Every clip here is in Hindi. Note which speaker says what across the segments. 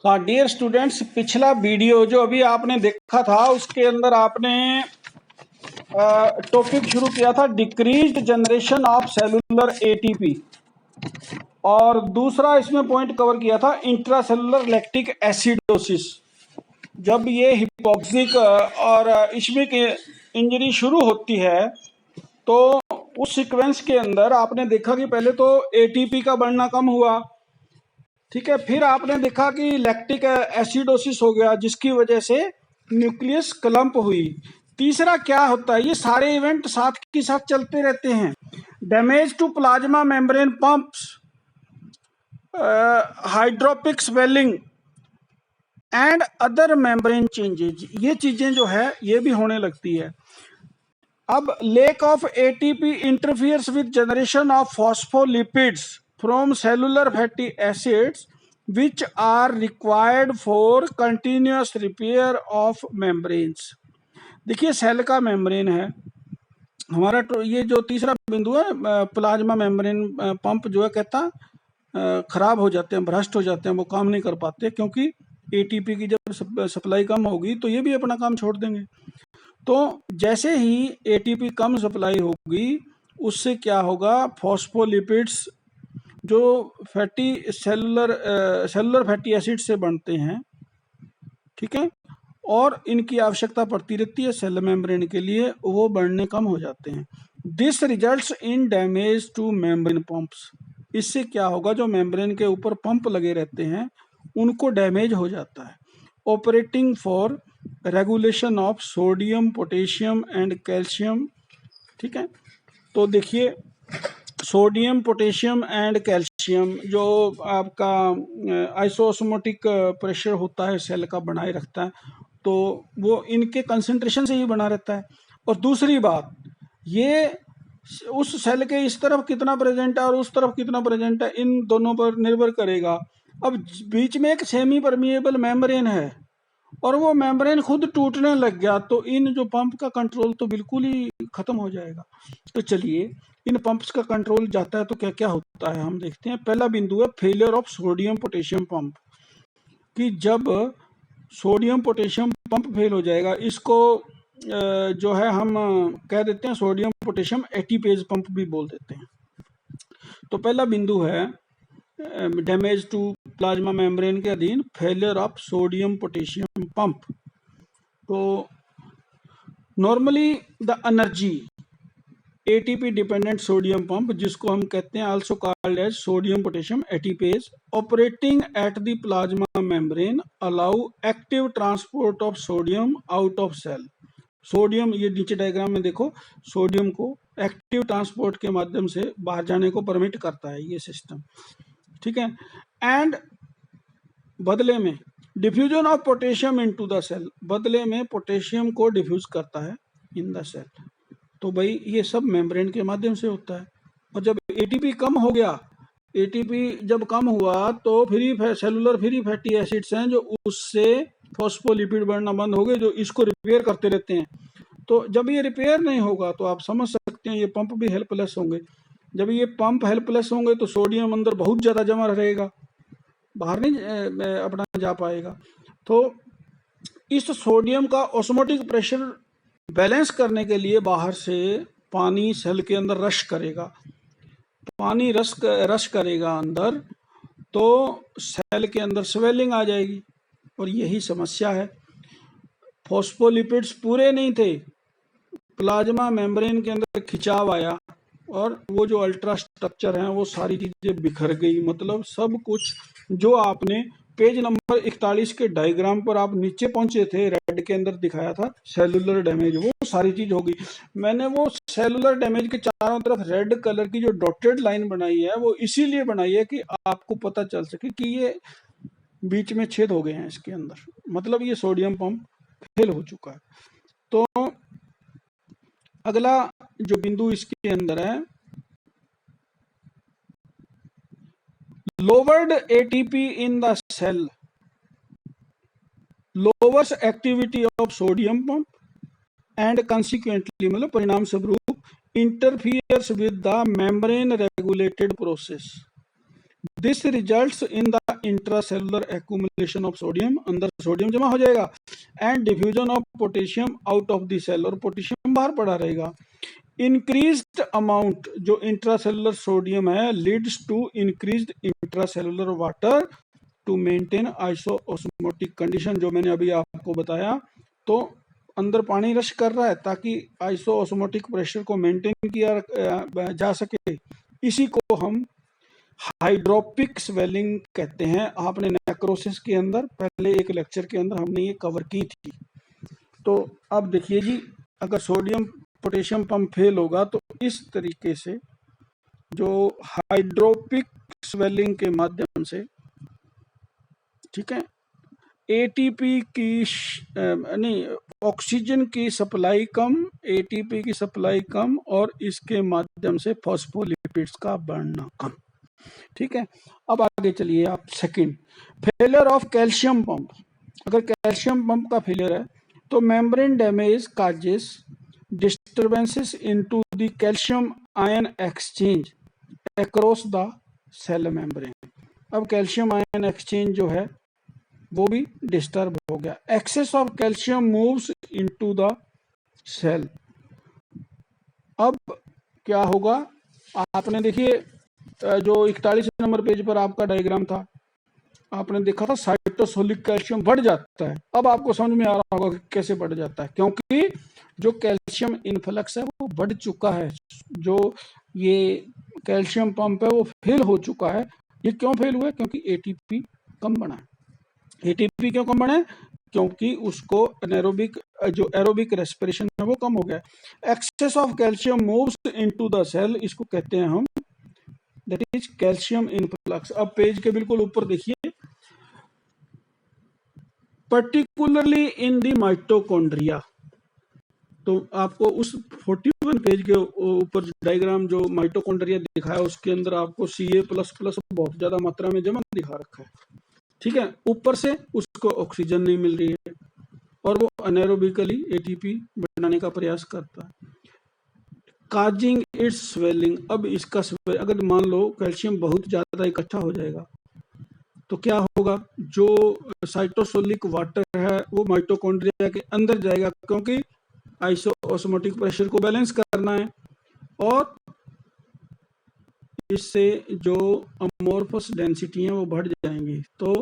Speaker 1: हाँ डियर स्टूडेंट्स, पिछला वीडियो जो अभी आपने देखा था उसके अंदर आपने टॉपिक शुरू किया था decreased generation of cellular ATP, और दूसरा इसमें पॉइंट कवर किया था इंट्रासेलुलर लैक्टिक एसिडोसिस। जब ये हिपोक्सिक और इश्मिक इंजरी शुरू होती है तो उस सीक्वेंस के अंदर आपने देखा कि पहले तो एटीपी का बढ़ना कम हुआ, ठीक है, फिर आपने देखा कि लैक्टिक एसिडोसिस हो गया जिसकी वजह से न्यूक्लियस क्लम्प हुई। तीसरा क्या होता है, ये सारे इवेंट साथ के साथ चलते रहते हैं। Damage to plasma membrane pumps, hydropic swelling and other membrane changes, ये चीजें जो है ये भी होने लगती है। अब lake of ATP interferes with generation of phospholipids from cellular fatty acids which are required for continuous repair of membranes। देखिए सेल का मेम्ब्रेन है हमारा, तो ये जो तीसरा बिंदु है प्लाज्मा मेम्ब्रेन पंप जो है कहता खराब हो जाते हैं, भ्रष्ट हो जाते हैं, वो काम नहीं कर पाते क्योंकि एटीपी की जब सप्लाई कम होगी तो ये भी अपना काम छोड़ देंगे। तो जैसे ही एटीपी कम सप्लाई होगी उससे क्या होगा, फॉस्फोलिपिड्स जो फैटी सेलुलर फैटी एसिड से बनते हैं, ठीक है, और इनकी आवश्यकता पड़ती रहती है सेल मेम्ब्रेन के लिए, वो बढ़ने कम हो जाते हैं। This results in damage two membrane pumps. इससे क्या होगा, जो मेम्ब्रेन के ऊपर पंप लगे रहते हैं उनको डैमेज हो जाता है। Operating for regulation of sodium potassium and calcium, ठीक है। तो देखिए सोडियम पोटेशियम एंड कैल्शियम जो आपका आइसोस्मोटिक प्रेशर होता है सेल का बनाए रखता है, तो वो इनके कंसंट्रेशन से ही बना रहता है। और दूसरी बात, ये उस सेल के इस तरफ कितना प्रेजेंट है और उस तरफ कितना प्रेजेंट है, इन दोनों पर निर्भर करेगा। अब बीच में एक सेमी परमिएबल मेम्ब्रेन है और वो मेम्ब्रेन खुद टूटने लग गया तो इन जो पंप का कंट्रोल तो बिल्कुल ही खत्म हो जाएगा। तो चलिए इन पंप्स का कंट्रोल जाता है तो क्या क्या होता है हम देखते हैं। पहला बिंदु है failure of sodium potassium pump, कि जब सोडियम पोटेशियम पंप फेल हो जाएगा, इसको जो है हम कह देते हैं सोडियम पोटेशियम एटीपेज पंप भी बोल देते हैं। तो पहला बिंदु है डैमेज टू प्लाज्मा मेम्ब्रेन के अधीन failure of sodium potassium pump. तो normally the energy ATP dependent sodium pump, जिसको हम कहते हैं also called as sodium potassium ATPase, operating at the plasma membrane allow active transport of sodium out of cell. Sodium, ये नीचे डायग्राम में देखो, सोडियम को एक्टिव ट्रांसपोर्ट के माध्यम से बाहर जाने को परमिट करता है ये सिस्टम, ठीक है। एंड बदले में diffusion of potassium into the cell, बदले में पोटेशियम को डिफ्यूज करता है इन द सेल। तो भाई ये सब मेम्ब्रेन के माध्यम से होता है। और जब एटीपी कम हो गया, एटीपी जब कम हुआ तो सेलुलर फ्री फैटी एसिड्स हैं जो उससे फॉस्फोलिपिड बढ़ना बंद हो गए, जो इसको रिपेयर करते रहते हैं। तो जब ये रिपेयर नहीं होगा तो आप समझ सकते हैं ये पंप भी हेल्पलेस होंगे। जब ये पंप हेल्पलेस होंगे तो सोडियम अंदर बहुत ज़्यादा जमा रहेगा, बाहर नहीं अपना जा पाएगा। तो इस सोडियम का ऑस्मोटिक प्रेशर बैलेंस करने के लिए बाहर से पानी सेल के अंदर रश करेगा, पानी रश करेगा अंदर, तो सेल के अंदर स्वेलिंग आ जाएगी। और यही समस्या है, फॉस्फोलिपिड्स पूरे नहीं थे, प्लाज्मा मेम्ब्रेन के अंदर खिंचाव आया और वो जो अल्ट्रा स्ट्रक्चर हैं वो सारी चीज़ें बिखर गई। मतलब सब कुछ जो आपने पेज नंबर 41 के डायग्राम पर आप नीचे पहुंचे थे, रेड के अंदर दिखाया था सेलुलर डैमेज, वो सारी चीज होगी। मैंने वो सेलुलर डैमेज के चारों तरफ रेड कलर की जो डॉटेड लाइन बनाई है वो इसीलिए बनाई है कि आपको पता चल सके कि ये बीच में छेद हो गए हैं इसके अंदर, मतलब ये सोडियम पंप फेल हो चुका है। तो अगला जो बिंदु इसके अंदर है, lowered ATP in the cell lowers activity of sodium pump and consequently मतलब परिणाम स्वरूप interferes with the membrane regulated process। This results in the intracellular accumulation of sodium, अंदर सोडियम जमा हो जाएगा, and diffusion of potassium out of the cell, और पोटेशियम बाहर पड़ा रहेगा। इंक्रीज्ड अमाउंट जो इंट्रासेलुलर सोडियम है leads to increased intracellular water to maintain isoosmotic condition, जो मैंने अभी आपको बताया। तो अंदर पानी रश कर रहा है ताकि आइसोओस्मोटिक प्रेशर को मेंटेन किया जा सके। इसी को हम हाइड्रोपिक स्वेलिंग कहते हैं। आपने नेक्रोसिस के अंदर पहले एक लेक्चर के अंदर हमने ये कवर की थी। तो अब देखिए जी, अगर सोडियम पोटेशियम पंप फेल होगा तो इस तरीके से जो हाइड्रोपिक स्वेलिंग के माध्यम से, ठीक है, एटीपी की नहीं, ऑक्सीजन की सप्लाई कम, एटीपी की सप्लाई कम, और इसके माध्यम से फॉस्फोलिपिड्स का बढ़ना कम। ठीक है, अब आगे चलिए आप। Second, failure of calcium pump. अगर कैल्शियम पंप का फेलियर है तो membrane damage causes disturbances into the calcium ion exchange across the cell membrane. अब कैल्शियम आयन एक्सचेंज जो है वो भी डिस्टर्ब हो गया। Excess of calcium moves into the cell. अब क्या होगा, आपने देखिए जो 41 नंबर पेज पर आपका डायग्राम था, आपने देखा था साइटोसोलिक कैल्शियम बढ़ जाता है। अब आपको समझ में आ रहा होगा कि कैसे बढ़ जाता है, क्योंकि जो कैल्शियम इनफ्लक्स है वो बढ़ चुका है। जो ये कैल्शियम पंप है वो फेल हो चुका है। ये क्यों फेल हुआ है? क्योंकि एटीपी कम बना है। एटीपी क्यों कम बना है? क्योंकि उसको एनारोबिक जो एरोबिक रेस्पिरेशन है वो कम हो गया। Excess of calcium moves into the cell, इसको कहते हैं हम दैट इज कैल्शियम इनफ्लक्स। अब पेज के बिल्कुल ऊपर देखिए, पर्टिकुलरली इन द माइटोकॉन्ड्रिया। तो आपको उस 41 पेज के ऊपर डायग्राम जो माइटोकॉन्ड्रिया दिखाया उसके अंदर आपको Ca++ बहुत ज्यादा मात्रा में जमा दिखा रखा है। ठीक है, ऊपर से उसको ऑक्सीजन नहीं मिल रही है और वो अनेरोबिकली एटीपी बनाने का प्रयास करता है, काजिंग इट्स स्वेलिंग। अब इसका अगर मान लो कैल्शियम बहुत ज्यादा इकट्ठा हो जाएगा तो क्या होगा, जो साइटोसोलिक वाटर है वो माइटोकॉन्ड्रिया के अंदर जाएगा, क्योंकि आइसोओस्मोटिक प्रेशर को बैलेंस करना है, और इससे जो अमोर्फस डेंसिटी है वो बढ़ जाएंगी। तो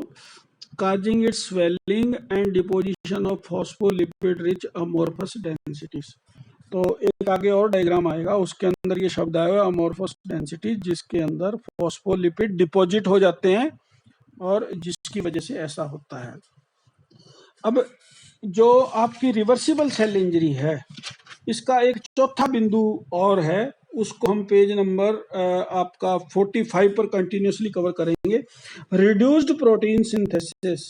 Speaker 1: causing it's swelling and deposition of phospholipid rich amorphous densities. तो एक आगे और डायग्राम आएगा, उसके अंदर ये शब्द आएगा अमोर्फस डेंसिटी, जिसके अंदर फॉस्फोलिपिड डिपॉजिट हो जाते हैं और जिसकी वजह से ऐसा होता है। अब जो आपकी रिवर्सिबल सेल इंजरी है, इसका एक चौथा बिंदु और है, उसको हम पेज नंबर आपका 45 पर कंटिन्यूसली कवर करेंगे। रिड्यूस्ड प्रोटीन सिंथेसिस,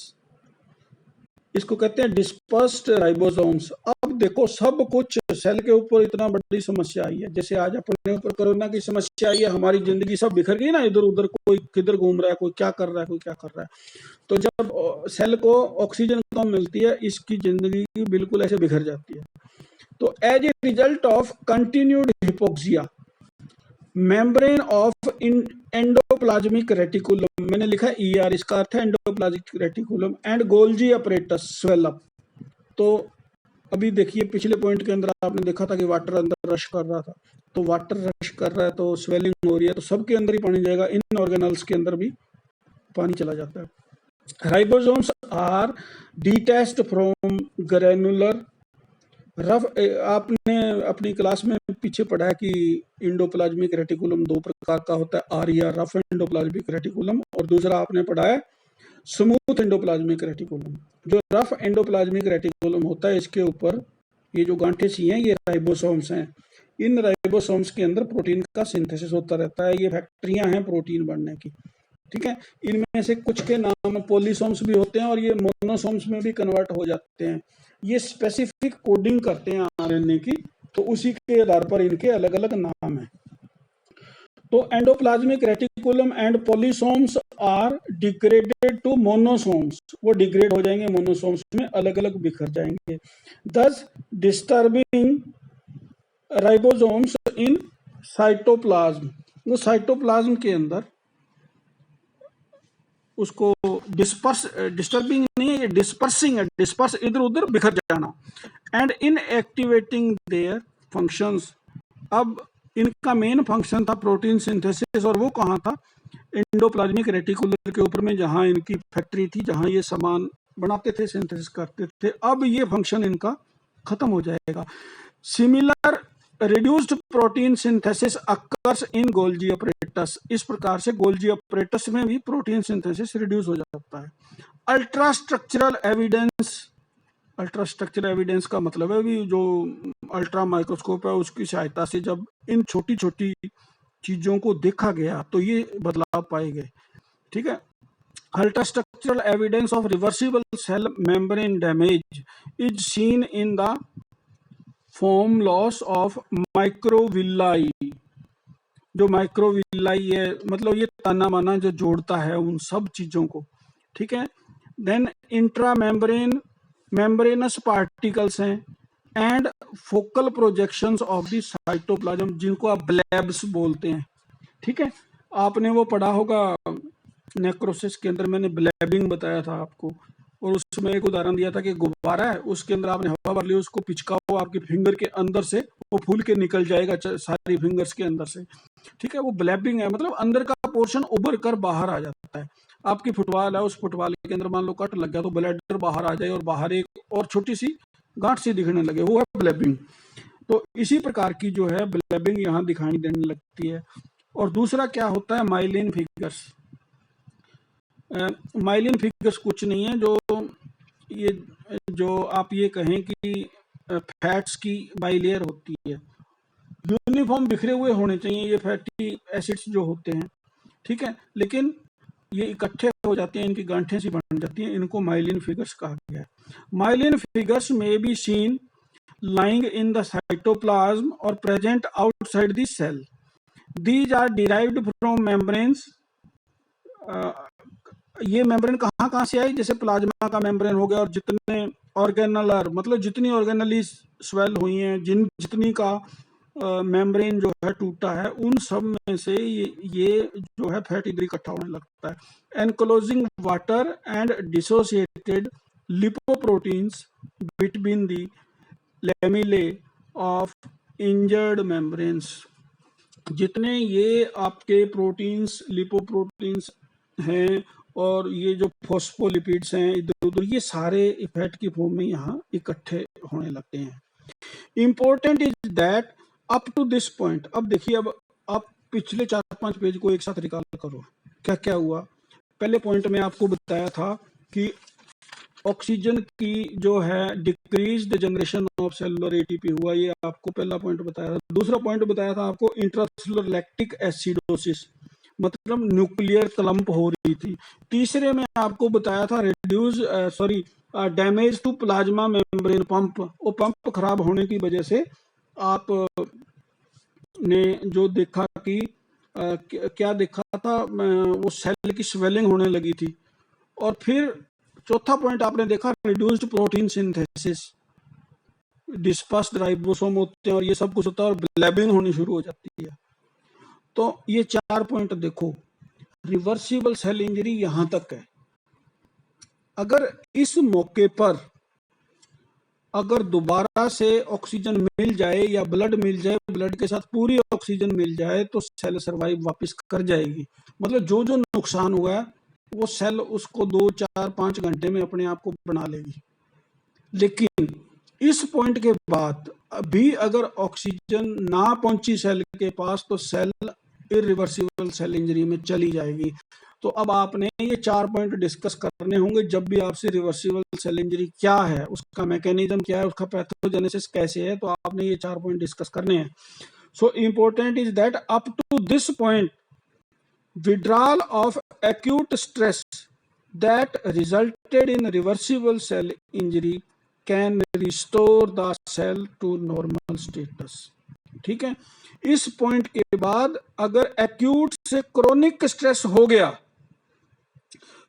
Speaker 1: इसको कहते हैं डिस्पर्स्ड राइबोसोम्स। अब देखो, सब कुछ सेल के ऊपर इतना बड़ी समस्या आई है, जैसे आज अपने ऊपर कोरोना की समस्या आई है, हमारी जिंदगी सब बिखर गई ना, इधर उधर, कोई किधर घूम रहा है, कोई क्या कर रहा है, कोई क्या कर रहा है। तो जब सेल को ऑक्सीजन कम मिलती है, इसकी जिंदगी बिल्कुल ऐसे बिखर जाती है। तो as a result of continued hypoxia, membrane of endoplasmic reticulum, मैंने लिखा ER, इसका अर्थ है endoplasmic reticulum, and Golgi apparatus swell up. तो अभी देखिए, पिछले पॉइंट के अंदर आपने देखा था कि वाटर अंदर रश कर रहा था, तो वाटर रश कर रहा है तो स्वेलिंग हो रही है, तो सबके अंदर ही पानी जाएगा, इन ऑर्गेनल्स के अंदर भी पानी चला जाता है। Ribosomes are detached from granular rough. आपने अपनी क्लास में पीछे पढ़ा है कि एंडोप्लाज्मिक रेटिकुलम दो प्रकार का होता है, आर्या रफ एंडोप्लाज्मिक रेटिकुलम, और दूसरा आपने पढ़ा है स्मूथ एंडोप्लाज्मिक रेटिकुलम। जो रफ एंडोप्लाज्मिक रेटिकुलम होता है, इसके ऊपर ये जो गांठें सी हैं ये राइबोसोम्स हैं। इन राइबोसोम्स के अंदर प्रोटीन का सिंथेसिस होता रहता है, ये फैक्ट्रियां हैं प्रोटीन बनने की। ठीक है, इनमें से कुछ के नाम पॉलीसोम्स भी होते हैं और ये मोनोसोम्स में भी कन्वर्ट हो जाते हैं। ये स्पेसिफिक कोडिंग करते हैं RNA की, तो उसी के आधार पर इनके अलग अलग नाम हैं। तो endoplasmic reticulum and polysomes are degraded to monosomes, वो डिग्रेड हो जाएंगे मोनोसोम्स में, अलग अलग बिखर जाएंगे, दस डिस्टर्बिंग राइबोसोम्स इन साइटोप्लाज्म। वो साइटोप्लाज्म के अंदर उसको डिस्टर्बिंग नहीं है, ये डिस्पर्सिंग है, डिस्पर्स इधर उधर बिखर जाना, and in activating their functions. अब इनका मेन फंक्शन था प्रोटीन सिंथेसिस, और वो कहाँ था, एंडोप्लाज्मिक रेटिकुलर के ऊपर में, जहाँ इनकी फैक्ट्री थी, जहाँ ये सामान बनाते थे, सिंथेसिस करते थे। अब ये फंक्शन इनका खत्म हो जाएगा। Similar reduced protein synthesis occurs in Golgi apparatus. इस प्रकार से गोल्जी अपरेटस में भी प्रोटीन सिंथेसिस रिड्यूस हो जाता है। Ultra structural evidence, ultra structural evidence का मतलब है भी जो अल्ट्रा माइक्रोस्कोप है उसकी सहायता से जब इन छोटी छोटी चीजों को देखा गया तो ये बदलाव पाए गए। ठीक है। Ultra structural evidence of reversible cell membrane damage is seen in the form loss of microvilli. जो माइक्रोविलाई है मतलब ये तना माना जो जोड़ता है उन सब चीजों को। ठीक है। देन इंट्रा मेम्ब्रेनस पार्टिकल्स हैं and focal projections of the cytoplasm, जिनको आप ब्लैब्स बोलते हैं। ठीक है। आपने वो पढ़ा होगा नेक्रोसिस के अंदर, मैंने ब्लैबिंग बताया था आपको, और उसमें एक उदाहरण दिया था कि गुब्बारा है, उसके अंदर आपने हवा भर ली, उसको पिचकाओ आपके फिंगर के अंदर से, वो फूल के निकल जाएगा सारी फिंगर्स के अंदर से। ठीक है। वो ब्लैबिंग है, मतलब अंदर का पोर्शन उभर कर बाहर आ जाता है। आपकी फुटबॉल है, उस फुटबॉल के अंदर मान लो कट लग गया तो ब्लैडर बाहर आ जाए और बाहर एक और छोटी सी गांठ सी दिखने लगे, वो है ब्लैबिंग। तो इसी प्रकार की जो है ब्लैबिंग यहाँ दिखाई देने लगती है। और दूसरा क्या होता है, माइलिन फिगर्स। माइलिन फिगर्स कुछ नहीं है, जो आप ये कहें कि फैट्स की बाइलेयर होती है, यूनिफॉर्म बिखरे हुए होने चाहिए ये फैटी एसिड्स जो होते हैं। ठीक है। लेकिन ये इकट्ठे हो जाते हैं, इनकी गांठें सी बन जाती हैं, इनको माइलिन फिगर्स कहा गया है। माइलिन फिगर्स में be seen lying in the cytoplasm or present outside the cell. These are derived from membranes. ये मेम्ब्रेन कहाँ कहाँ से आई, जैसे प्लाज्मा का मेम्ब्रेन हो गया, और जितने ऑर्गेनलर मतलब जितनी ऑर्गेनली स्वेल हुई हैं, जितनी का मेम्ब्रेन जो है टूटा है, उन सब में से ये जो है फैट इधर इकट्ठा होने लगता है। Enclosing water and dissociated lipoproteins between the lamellae of injured membranes. जितने ये आपके प्रोटीन्स, लिपोप्रोटीन्स हैं और ये जो फॉस्फोलिपिड्स हैं इधर उधर, ये सारे फैट की फॉर्म में यहाँ इकट्ठे होने लगते हैं। Important is that up to this point, अब देखिए, अब आप पिछले 4-5 पेज को एक साथ रिकॉल करो, क्या क्या हुआ। पहले पॉइंट में आपको बताया था कि ऑक्सीजन की जो है decrease the generation of cellular ATP हुआ, ये आपको पहला पॉइंट बताया था। दूसरा पॉइंट बताया था आपको इंट्रासेलुलर लैक्टिक एसिडोसिस, मतलब न्यूक्लियर क्लम्प हो रही थी। तीसरे में आपको बताया था damage to plasma membrane pump, वो पंप खराब होने की वजह से आप ने जो देखा कि क्या देखा था, वो सेल की स्वेलिंग होने लगी थी। और फिर चौथा पॉइंट आपने देखा reduced protein synthesis, dispersed ribosome होते हैं और ये सब कुछ होता है, और ब्लैबिंग होनी शुरू हो जाती है। तो ये 4 पॉइंट देखो, रिवर्सिबल सेल इंजरी यहां तक है। अगर इस मौके पर अगर दोबारा से ऑक्सीजन मिल जाए या ब्लड मिल जाए, ब्लड के साथ पूरी ऑक्सीजन मिल जाए, तो सेल सर्वाइव वापस कर जाएगी। मतलब जो जो नुकसान हुआ है वो सेल उसको 2-4-5 घंटे में अपने आप को बना लेगी। लेकिन इस पॉइंट के बाद अभी अगर ऑक्सीजन ना पहुंची सेल के पास, तो सेल इरिवर्सिबल सेल इंजरी में चली जाएगी। तो अब आपने ये 4 पॉइंट डिस्कस करने होंगे जब भी आपसे रिवर्सिबल सेल इंजरी क्या है, उसका मैकेनिज्म क्या है, उसका पैथोजेनेसिस कैसे है, तो आपने ये 4 पॉइंट डिस्कस करने हैं। So important is that up to this point withdrawal of acute stress that resulted in reversible cell injury can restore the cell to normal status. ठीक है। इस पॉइंट के बाद अगर एक्यूट से क्रोनिक स्ट्रेस हो गया,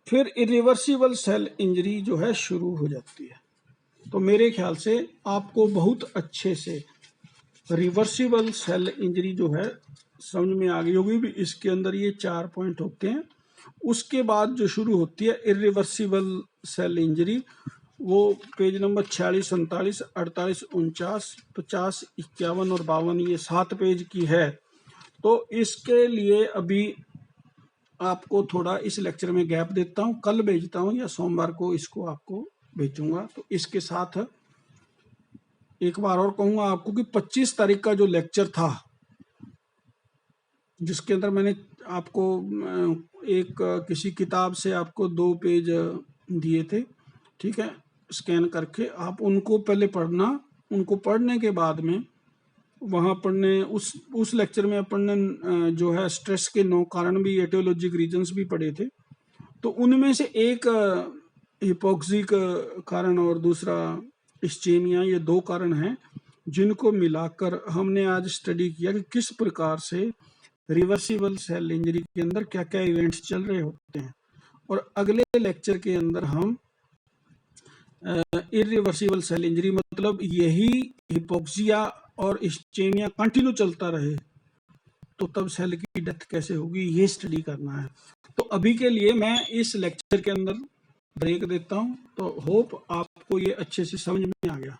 Speaker 1: फिर इरिवर्सिबल सेल इंजरी जो है शुरू हो जाती है। तो मेरे ख्याल से आपको बहुत अच्छे से रिवर्सिबल सेल इंजरी जो है समझ में आ गई होगी भी। इसके अंदर ये 4 पॉइंट होते हैं उसके बाद जो शुरू होती है इरिवर्सिबल सेल इंजरी, वो पेज नंबर 46, 47, 48, 49, 50, 51 और 52, ये 7 पेज की है। तो इसके लिए अभी आपको थोड़ा इस लेक्चर में गैप देता हूँ, कल भेजता हूँ या सोमवार को इसको आपको भेजूंगा। तो इसके साथ एक बार और कहूँगा आपको कि 25 तारीख का जो लेक्चर था, जिसके अंदर मैंने आपको एक किसी किताब से आपको 2 पेज दिए थे, ठीक है, स्कैन करके आप उनको पहले पढ़ना। उनको पढ़ने के बाद में वहाँ पढ़ने उस लेक्चर में अपन ने जो है स्ट्रेस के 9 कारण भी, एटियोलॉजिक रीजंस भी पढ़े थे। तो उनमें से एक हिपोक्सिक कारण और दूसरा इस्चेमिया, ये 2 कारण हैं जिनको मिलाकर हमने आज स्टडी किया कि किस प्रकार से रिवर्सिबल सेल इंजरी के अंदर क्या क्या इवेंट्स चल रहे होते हैं। और अगले लेक्चर के अंदर हम इरिवर्सिबल सेल इंजरी, मतलब यही हिपोक्सिया और इस्चेमिया कंटिन्यू चलता रहे तो तब सेल की डेथ कैसे होगी, ये स्टडी करना है। तो अभी के लिए मैं इस लेक्चर के अंदर ब्रेक देता हूं। तो होप आपको ये अच्छे से समझ में आ गया।